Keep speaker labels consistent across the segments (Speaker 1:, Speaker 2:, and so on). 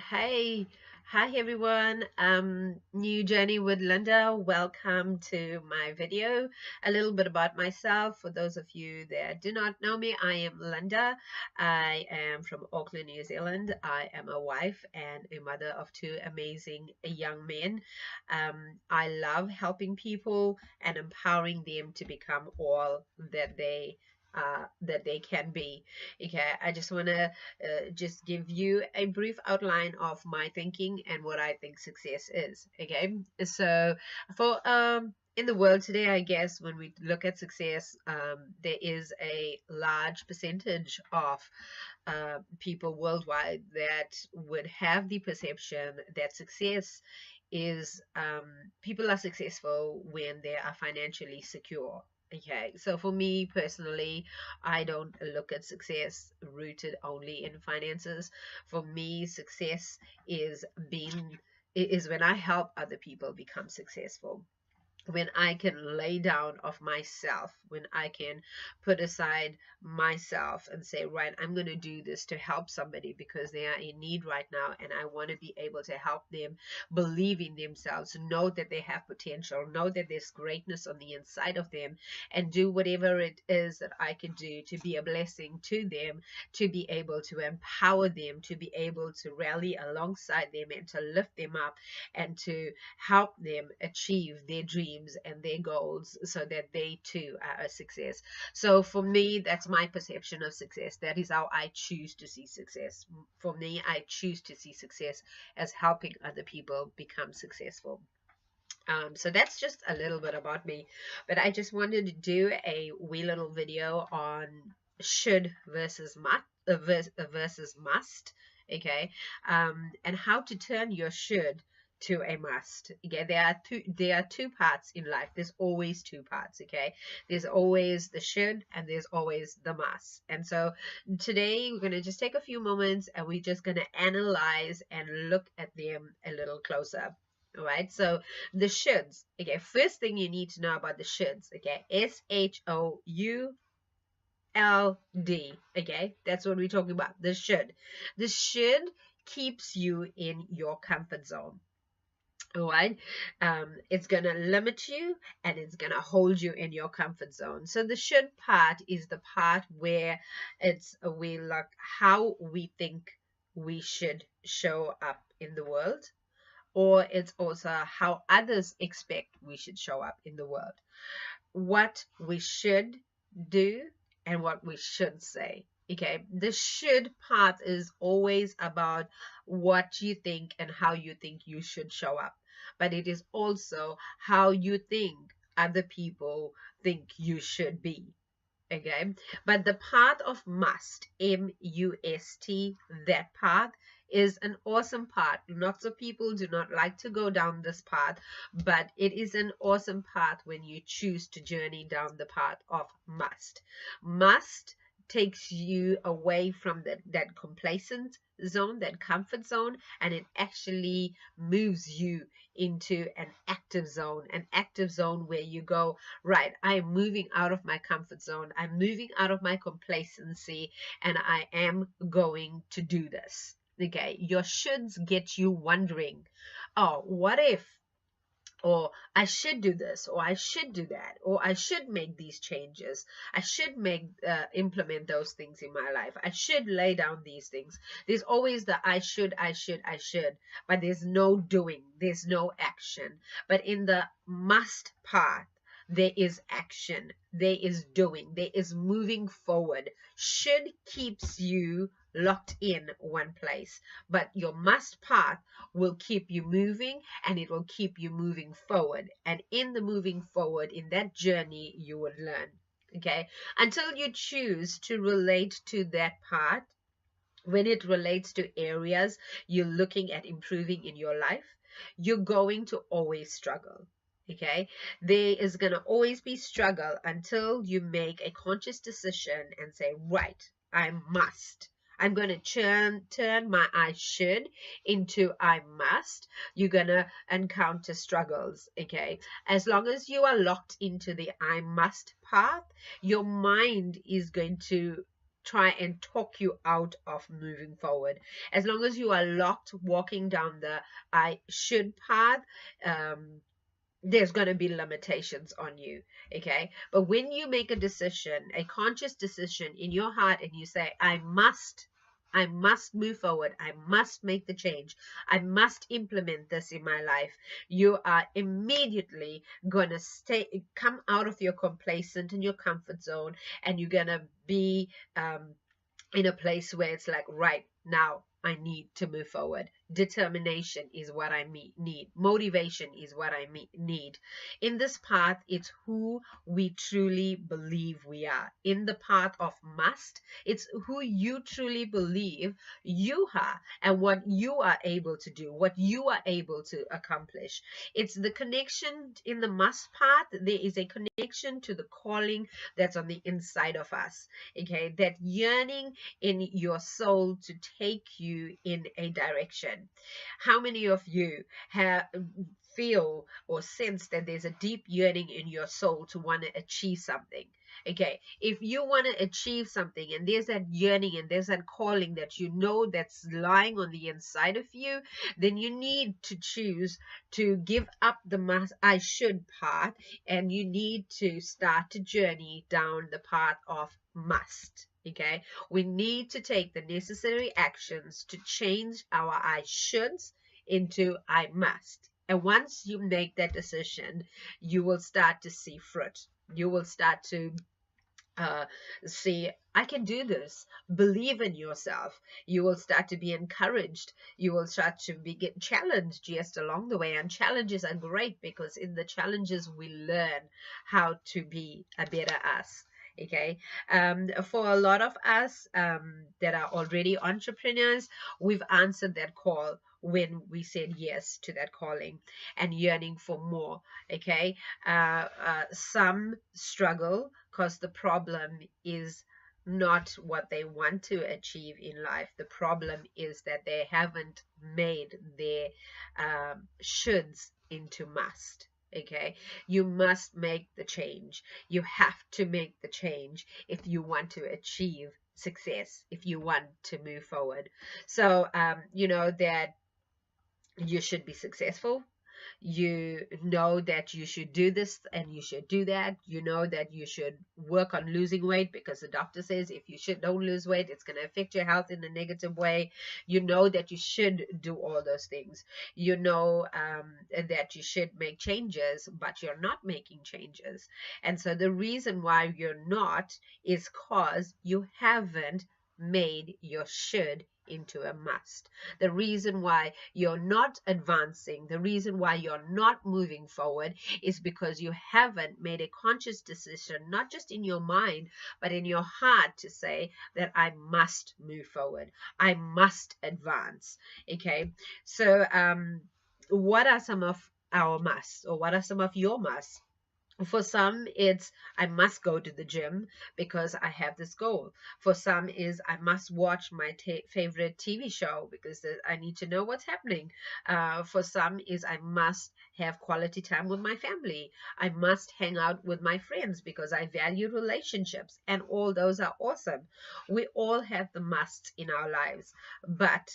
Speaker 1: Hey, hi everyone. New Journey with Linda. Welcome to my video. A little bit about myself. For those of you that do not know me, I am Linda. I am from Auckland, New Zealand. I am a wife and a mother of two amazing young men. I love helping people and empowering them to become all that they can be. Okay, I just want to just give you a brief outline of my thinking and what I think success is. Okay, so for in the world today, I guess when we look at success, there is a large percentage of people worldwide that would have the perception that success is people are successful when they are financially secure. Okay, so for me personally, I don't look at success rooted only in finances. For me, success is being is when I help other people become successful, when I can lay down of myself, when I can put aside myself and say, right, I'm going to do this to help somebody because they are in need right now, and I want to be able to help them believe in themselves, know that they have potential, know that there's greatness on the inside of them, and do whatever it is that I can do to be a blessing to them, to be able to empower them, to be able to rally alongside them and to lift them up and to help them achieve their dreams and their goals so that they too are a success. So for me, that's my perception of success. That is how I choose to see success. For me, I choose to see success as helping other people become successful. So that's just a little bit about me, but I just wanted to do a wee little video on should versus must, okay, and how to turn your should to a must. Okay, there are two parts in life. There's always two parts. Okay, there's always the should and there's always the must. And so today we're gonna just take a few moments and we're just gonna analyze and look at them a little closer. All right, so the shoulds. Okay, first thing you need to know about the shoulds. Okay, SHOULD. Okay, that's what we're talking about. The should. The should keeps you in your comfort zone. All right, it's gonna limit you and it's gonna hold you in your comfort zone. So the should part is the part where we like how we think we should show up in the world, or it's also how others expect we should show up in the world, what we should do and what we should say. Okay, the should part is always about what you think and how you think you should show up, but it is also how you think other people think you should be. Okay, but the part of must, MUST, that part is an awesome part. Lots of people do not like to go down this path, but it is an awesome path when you choose to journey down the path of must takes you away from that complacent zone, that comfort zone, and it actually moves you into an active zone where you go, right, I'm moving out of my comfort zone, I'm moving out of my complacency, and I am going to do this. Okay, your shoulds get you wondering, oh, what if, or I should do this, or I should do that, or I should make these changes, I should implement those things in my life, I should lay down these things. There's always the I should, but there's no doing, there's no action. But in the must part, there is action, there is doing, there is moving forward. Should keeps you locked in one place, but your must part will keep you moving, and it will keep you moving forward. And in the moving forward, in that journey, you will learn. Okay, until you choose to relate to that part. When it relates to areas you're looking at improving in your life, you're going to always struggle. Okay, there is going to always be struggle until you make a conscious decision and say, right, I must. I'm going to turn my I should into I must. You're going to encounter struggles. Okay, as long as you are locked into the I must path, your mind is going to try and talk you out of moving forward. As long as you are locked walking down the I should path, there's going to be limitations on you. Okay, but when you make a decision, a conscious decision in your heart, and you say, I must move forward, I must make the change, I must implement this in my life, you are immediately going to come out of your complacent and your comfort zone, and you're going to be in a place where it's like, right now I need to move forward. Determination is what I need. Motivation is what I need. In this path, it's who we truly believe we are. In the path of must, it's who you truly believe you are and what you are able to do, what you are able to accomplish. It's the connection in the must path. There is a connection to the calling that's on the inside of us. Okay, that yearning in your soul to take you in a direction. How many of you feel or sense that there's a deep yearning in your soul to want to achieve something? Okay, if you want to achieve something and there's that yearning and there's that calling that you know that's lying on the inside of you, then you need to choose to give up the I should part, and you need to start to journey down the path of must. Okay, we need to take the necessary actions to change our I shoulds into I must. And once you make that decision, you will start to see fruit. You will start to see, I can do this. Believe in yourself. You will start to be encouraged. You will start to get challenged just along the way. And challenges are great because in the challenges we learn how to be a better us. Okay, for a lot of us that are already entrepreneurs, we've answered that call when we said yes to that calling and yearning for more. Okay, some struggle because the problem is not what they want to achieve in life. The problem is that they haven't made their shoulds into must. Okay, you must make the change. You have to make the change if you want to achieve success, if you want to move forward. So you know that you should be successful. You know that you should do this and you should do that. You know that you should work on losing weight because the doctor says if you don't lose weight, it's going to affect your health in a negative way. You know that you should do all those things. You know that you should make changes, but you're not making changes. And so the reason why you're not is because you haven't made your should into a must. The reason why you're not advancing, the reason why you're not moving forward is because you haven't made a conscious decision, not just in your mind, but in your heart to say that I must move forward. I must advance. Okay. So, what are some of our musts, or what are some of your musts? For some, it's I must go to the gym because I have this goal. For some is I must watch my favorite TV show because I need to know what's happening. For some is I must have quality time with my family. I must hang out with my friends because I value relationships, and all those are awesome. We all have the musts in our lives, but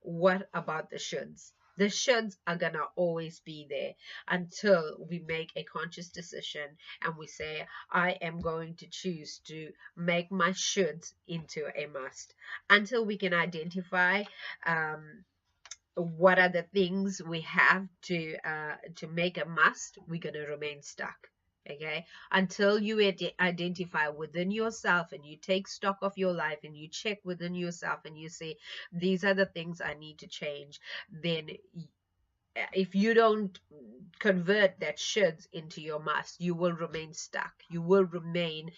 Speaker 1: what about the shoulds? The shoulds are gonna always be there until we make a conscious decision and we say, I am going to choose to make my shoulds into a must. Until we can identify what are the things we have to make a must, we're gonna remain stuck. Okay, until you identify within yourself and you take stock of your life and you check within yourself and you say, these are the things I need to change, then if you don't convert that shoulds into your must, you will remain stuck. You will remain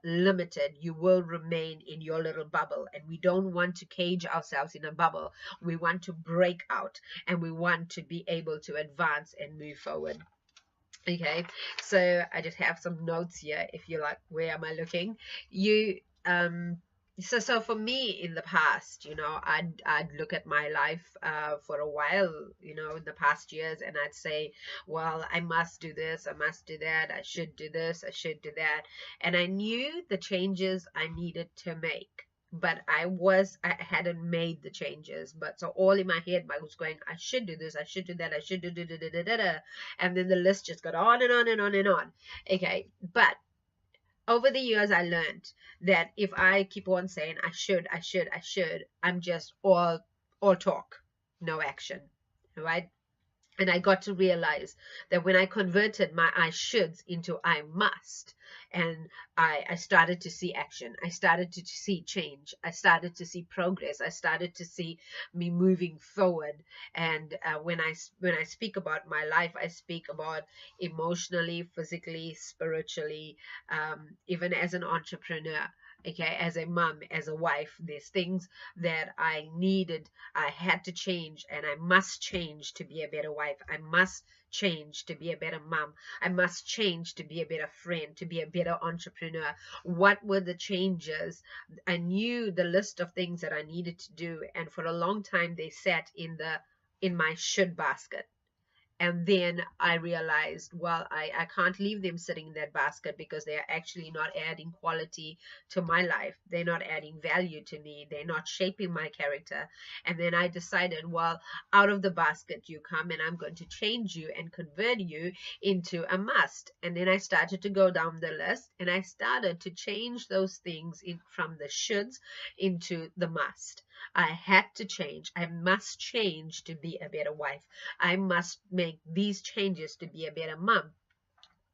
Speaker 1: limited. You will remain in your little bubble. And we don't want to cage ourselves in a bubble. We want to break out and we want to be able to advance and move forward. Okay, so I just have some notes here. If you're like, where am I looking? You So for me in the past, I'd look at my life for a while, in the past years, and I'd say, well, I must do this, I must do that, I should do this, I should do that. And I knew the changes I needed to make, but I hadn't made the changes. But so all in my head, I was going, I should do this, I should do that, I should do. And then the list just got on and on and on and on. Okay, but over the years I learned that if I keep on saying I should, I should, I should, I'm just all talk, no action, right? And I got to realize that when I converted my I shoulds into I must, and I started to see action, I started to see change, I started to see progress, I started to see me moving forward. And when I speak about my life, I speak about emotionally, physically, spiritually, even as an entrepreneur. Okay, as a mom, as a wife, there's things that I had to change, and I must change to be a better wife. I must change to be a better mom. I must change to be a better friend, to be a better entrepreneur. What were the changes? I knew the list of things that I needed to do, and for a long time they sat in my should basket. And then I realized, well, I can't leave them sitting in that basket, because they are actually not adding quality to my life. They're not adding value to me. They're not shaping my character. And then I decided, well, out of the basket you come, and I'm going to change you and convert you into a must. And then I started to go down the list, and I started to change those things from the shoulds into the must. I had to change. I must change to be a better wife. I must make these changes to be a better mom.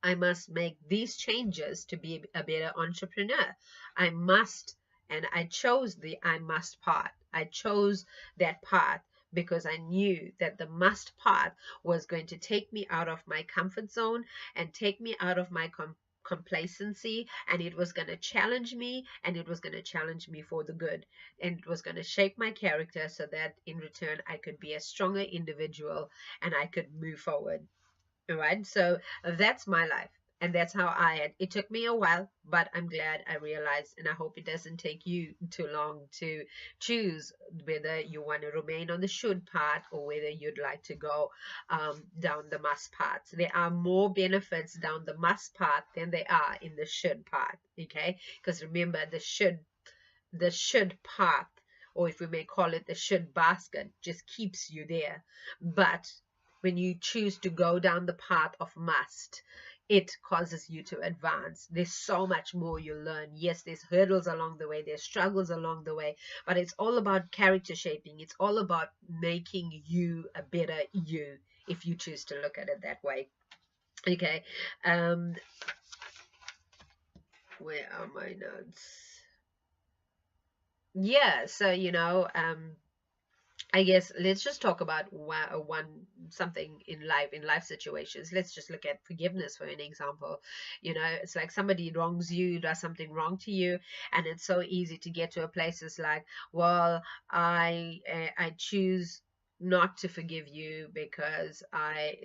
Speaker 1: I must make these changes to be a better entrepreneur. I must, and I chose the I must part. I chose that path because I knew that the must part was going to take me out of my comfort zone and take me out of my complacency, and it was going to challenge me, and it was going to challenge me for the good, and it was going to shape my character so that in return I could be a stronger individual and I could move forward. All right, so that's my life, and that's how I had. It took me a while, but I'm glad I realized, and I hope it doesn't take you too long to choose whether you want to remain on the should part or whether you'd like to go down the must part. There are more benefits down the must part than there are in the should part. Okay, because remember, the should path, or if we may call it the should basket, just keeps you there. But when you choose to go down the path of must, it causes you to advance. There's so much more you learn. Yes, there's hurdles along the way, there's struggles along the way, but it's all about character shaping. It's all about making you a better you, if you choose to look at it that way. Okay, um, where are my notes? Yeah, so I guess let's just talk about one something in life situations. Let's just look at forgiveness for an example. It's like somebody wrongs you, does something wrong to you, and it's so easy to get to a place. It's like, well, I choose not to forgive you because I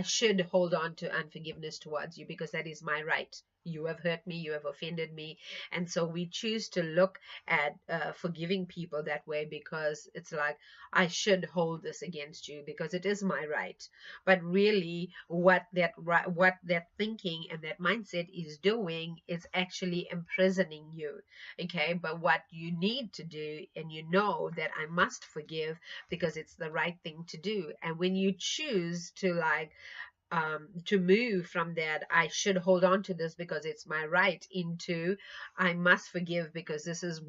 Speaker 1: should hold on to unforgiveness towards you because that is my right. You have hurt me, you have offended me, and so we choose to look at forgiving people that way, because it's like, I should hold this against you because it is my right. But really, what that thinking and that mindset is doing is actually imprisoning you. Okay, but what you need to do, and that I must forgive because it's the right thing to do. And when you choose to move from that I should hold on to this because it's my right, into I must forgive because this is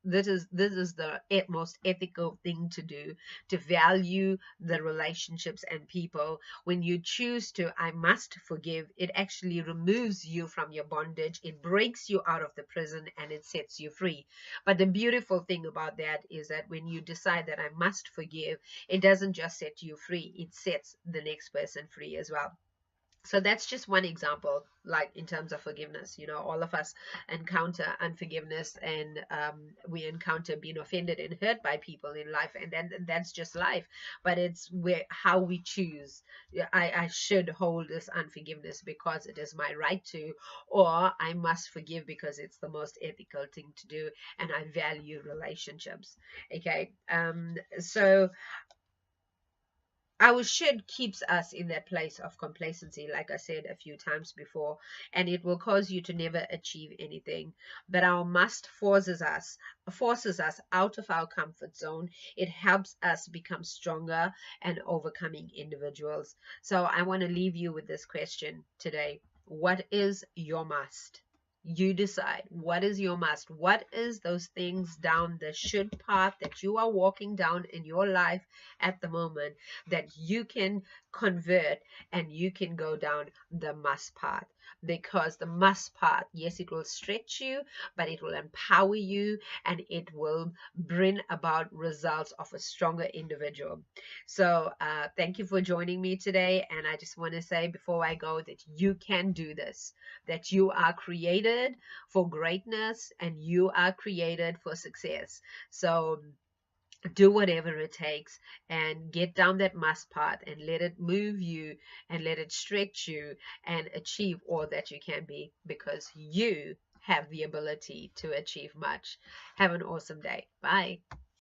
Speaker 1: the most ethical thing to do, to value the relationships and people. When you choose to I must forgive, it actually removes you from your bondage, it breaks you out of the prison, and it sets you free. But the beautiful thing about that is that when you decide that I must forgive, it doesn't just set you free, it sets the next person free as well. So that's just one example, like in terms of forgiveness. You know, all of us encounter unforgiveness, and we encounter being offended and hurt by people in life, and then that's just life. But it's where how we choose. Yeah, I should hold this unforgiveness because it is my right to, or I must forgive because it's the most ethical thing to do, and I value relationships. Okay, so our should keeps us in that place of complacency, like I said a few times before, and it will cause you to never achieve anything. But our must forces us out of our comfort zone. It helps us become stronger and overcoming individuals. So I want to leave you with this question today. What is your must? You decide. What is your must? What is those things down the should path that you are walking down in your life at the moment that you can convert, and you can go down the must path? Because the must path, yes, it will stretch you, but it will empower you, and it will bring about results of a stronger individual. So thank you for joining me today, and I just want to say before I go that you can do this, that you are created for greatness, and you are created for success. So do whatever it takes and get down that must path, and let it move you, and let it stretch you, and achieve all that you can be, because you have the ability to achieve much. Have an awesome day. Bye.